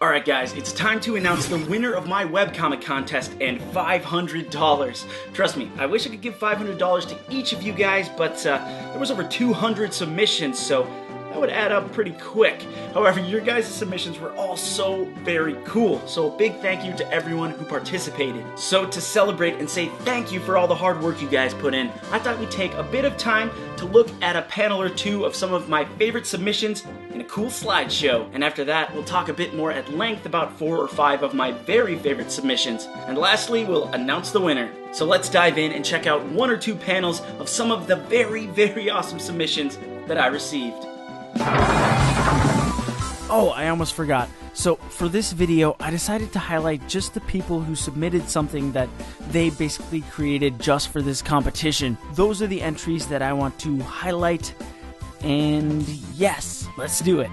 Alright guys, it's time to announce the winner of my webcomic contest and $500. Trust me, I wish I could give $500 to each of you guys, but there was over 200 submissions, so that would add up pretty quick. However, your guys' submissions were all so very cool, so a big thank you to everyone who participated. So to celebrate and say thank you for all the hard work you guys put in, I thought we'd take a bit of time to look at a panel or two of some of my favorite submissions in a cool slideshow. And after that, we'll talk a bit more at length about 4 or 5 of my very favorite submissions. And lastly, we'll announce the winner. So let's dive in and check out 1 or 2 panels of some of the very, very awesome submissions that I received. Oh, I almost forgot. So for this video, I decided to highlight just the people who submitted something that they basically created just for this competition. Those are the entries that I want to highlight, and yes, let's do it.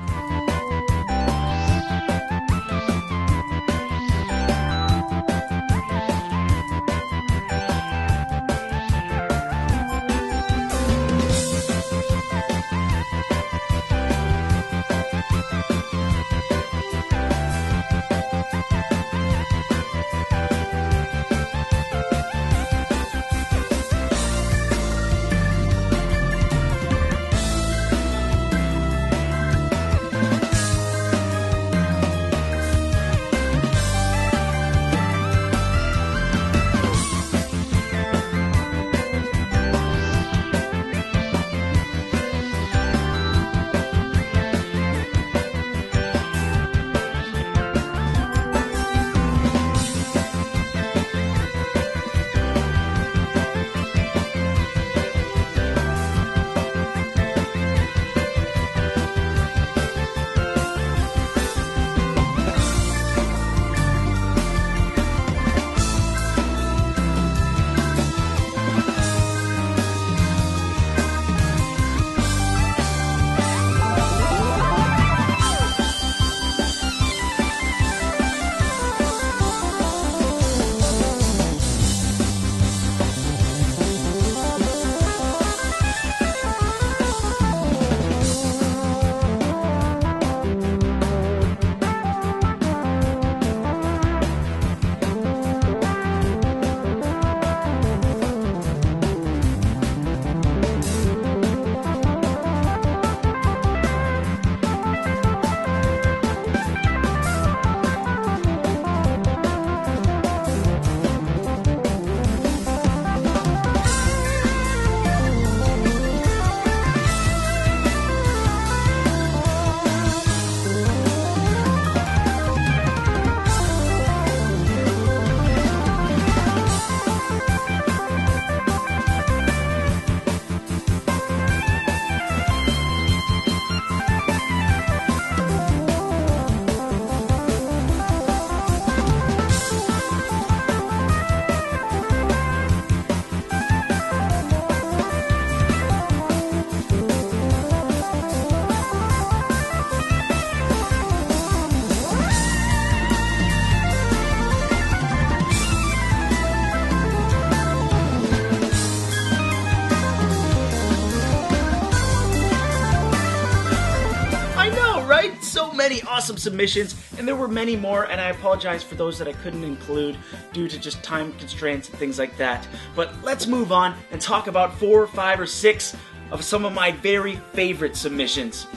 So many awesome submissions, and there were many more, and I apologize for those that I couldn't include due to just time constraints and things like that. But let's move on and talk about 4, 5, or 6 of some of my very favorite submissions.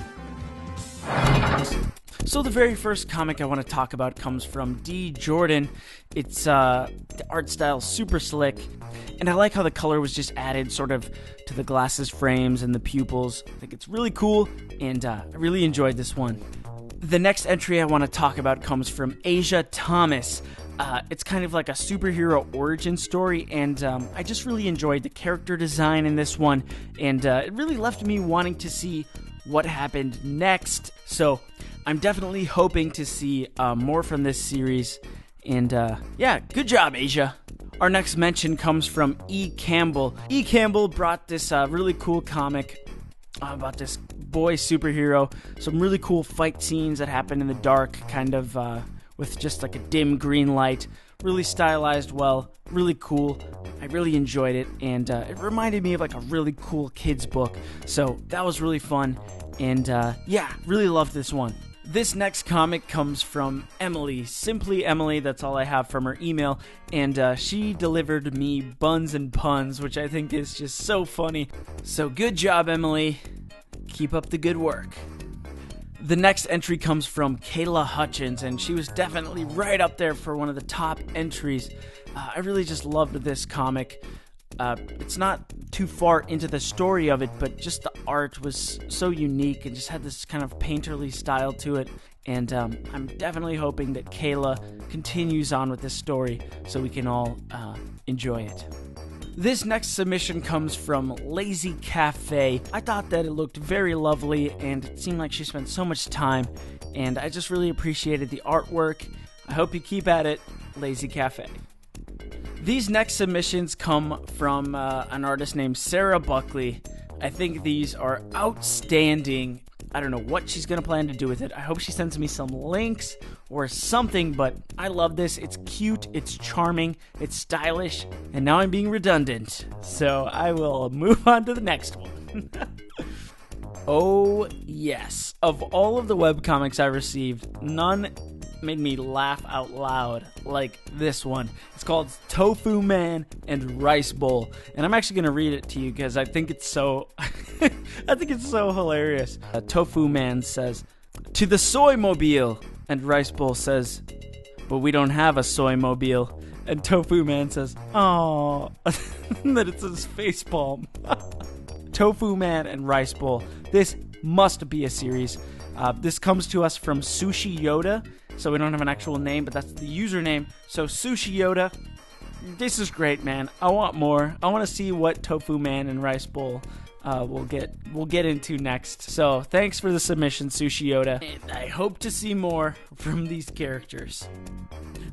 So the very first comic I want to talk about comes from D. Jordan. It's the art style super slick, and I like how the color was just added sort of to the glasses frames and the pupils. I think it's really cool, and I really enjoyed this one. The next entry I want to talk about comes from Asia Thomas. It's kind of like a superhero origin story, and I just really enjoyed the character design in this one, and it really left me wanting to see what happened next. So I'm definitely hoping to see more from this series, and yeah, good job, Asia. Our next mention comes from E. Campbell. E. Campbell brought this really cool comic about this boy superhero, some really cool fight scenes that happen in the dark, kind of with just like a dim green light, really stylized well, really cool. I really enjoyed it, and it reminded me of like a really cool kids book, so that was really fun, and yeah, really loved this one. This next comic comes from Emily, simply Emily, that's all I have from her email, and she delivered me buns and puns, which I think is just so funny. So good job, Emily. Keep up the good work. The next entry comes from Kayla Hutchins, and she was definitely right up there for one of the top entries. I really just loved this comic. It's not too far into the story of it, but just the art was so unique and just had this kind of painterly style to it. And I'm definitely hoping that Kayla continues on with this story so we can all enjoy it. This next submission comes from Lazy Cafe. I thought that it looked very lovely and it seemed like she spent so much time, and I just really appreciated the artwork. I hope you keep at it, Lazy Cafe. These next submissions come from an artist named Sarah Buckley. I think these are outstanding. I don't know what she's going to plan to do with it. I hope she sends me some links or something, but I love this. It's cute, it's charming, it's stylish, and now I'm being redundant. So I will move on to the next one. Oh, yes. Of all of the webcomics I received, none made me laugh out loud like this one. It's called Tofu Man and Rice Bowl, and I'm actually going to read it to you because I think it's so I think it's so hilarious. Tofu Man says, "To the soy mobile," and Rice Bowl says, "But we don't have a soy mobile." And Tofu Man says, "Oh," that it's his face palm. Tofu Man and Rice Bowl. This must be a series. This comes to us from Sushi Yoda, so we don't have an actual name, but that's the username. So Sushi Yoda, this is great, man. I want more. I want to see what Tofu Man and Rice Bowl we'll get into next. So thanks for the submission, Sushi Yoda, and I hope to see more from these characters.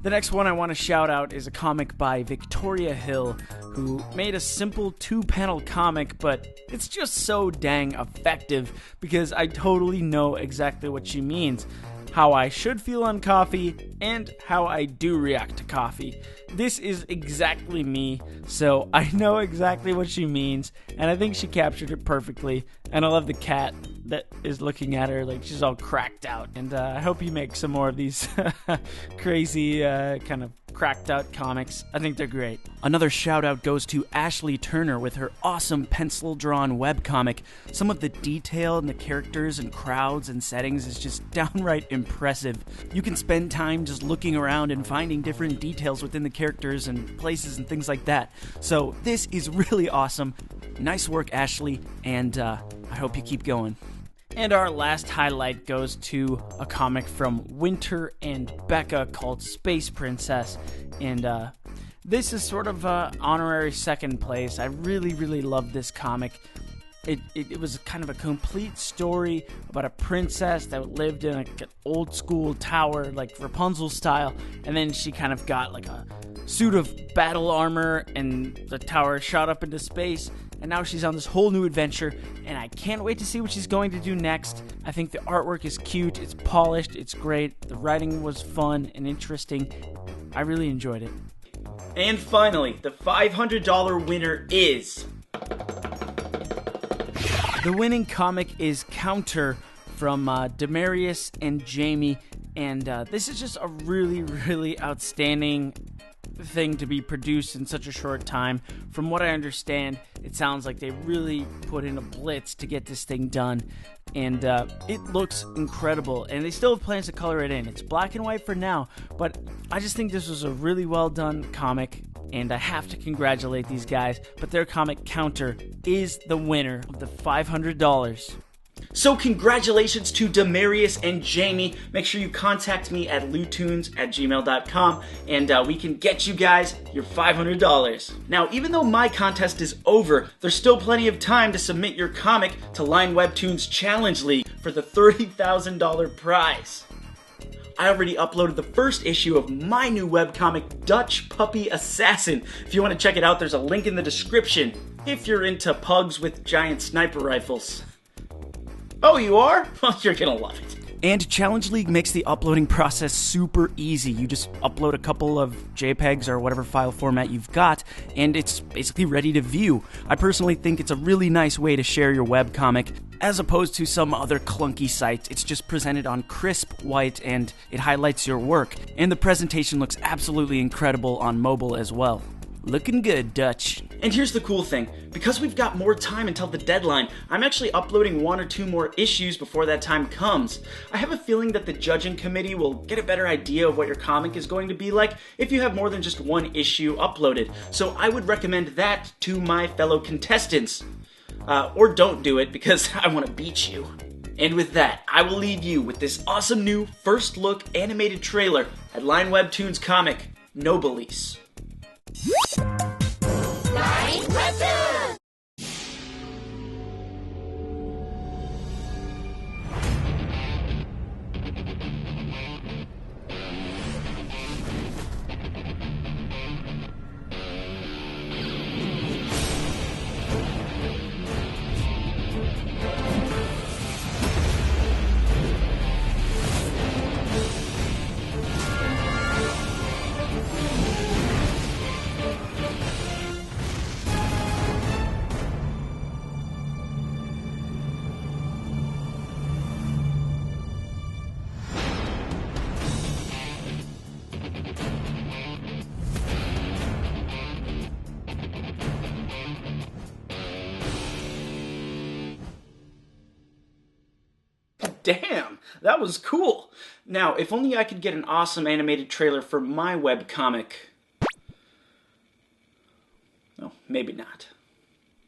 The next one I want to shout out is a comic by Victoria Hill, who made a simple 2-panel comic, but it's just so dang effective because I totally know exactly what she means. How I should feel on coffee, and how I do react to coffee. This is exactly me, so I know exactly what she means, and I think she captured it perfectly, and I love the cat that is looking at her like she's all cracked out, and I hope you make some more of these crazy kind of cracked out comics. I think they're great. Another shout out goes to Ashley Turner with her awesome pencil drawn webcomic. Some of the detail in the characters and crowds and settings is just downright impressive. You can spend time just looking around and finding different details within the characters and places and things like that. So this is really awesome. Nice work, Ashley, and I hope you keep going. And our last highlight goes to a comic from Winter and Becca called Space Princess. And this is sort of honorary second place. I really, really love this comic. It was kind of a complete story about a princess that lived in an old school tower, like Rapunzel style. And then she kind of got like a suit of battle armor and the tower shot up into space. And now she's on this whole new adventure, and I can't wait to see what she's going to do next. I think the artwork is cute, it's polished, it's great, the writing was fun and interesting. I really enjoyed it. And finally, the $500 winner is... The winning comic is Counter from Demarius and Jamie, and this is just a really, really outstanding thing to be produced in such a short time. From what I understand, it sounds like they really put in a blitz to get this thing done, and it looks incredible, and they still have plans to color it in. It's black and white for now, but I just think this was a really well done comic, and I have to congratulate these guys. But their comic Counter is the winner of the $500. So congratulations to Demarius and Jamie. Make sure you contact me at lewtoons@gmail.com and we can get you guys your $500. Now, even though my contest is over, there's still plenty of time to submit your comic to Line Webtoons Challenge League for the $30,000 prize. I already uploaded the first issue of my new webcomic, Dutch Puppy Assassin. If you want to check it out, there's a link in the description if you're into pugs with giant sniper rifles. Oh, you are? Well, you're gonna love it. And Challenge League makes the uploading process super easy. You just upload a couple of JPEGs or whatever file format you've got, and it's basically ready to view. I personally think it's a really nice way to share your webcomic. As opposed to some other clunky sites, it's just presented on crisp white and it highlights your work. And the presentation looks absolutely incredible on mobile as well. Looking good, Dutch. And here's the cool thing. Because we've got more time until the deadline, I'm actually uploading 1 or 2 more issues before that time comes. I have a feeling that the judging committee will get a better idea of what your comic is going to be like if you have more than just 1 issue uploaded. So I would recommend that to my fellow contestants. Or don't do it because I want to beat you. And with that, I will leave you with this awesome new first look animated trailer at Line Webtoons comic, Nobilis. Line Webtoons! Damn, that was cool. Now, if only I could get an awesome animated trailer for my webcomic. No, maybe not.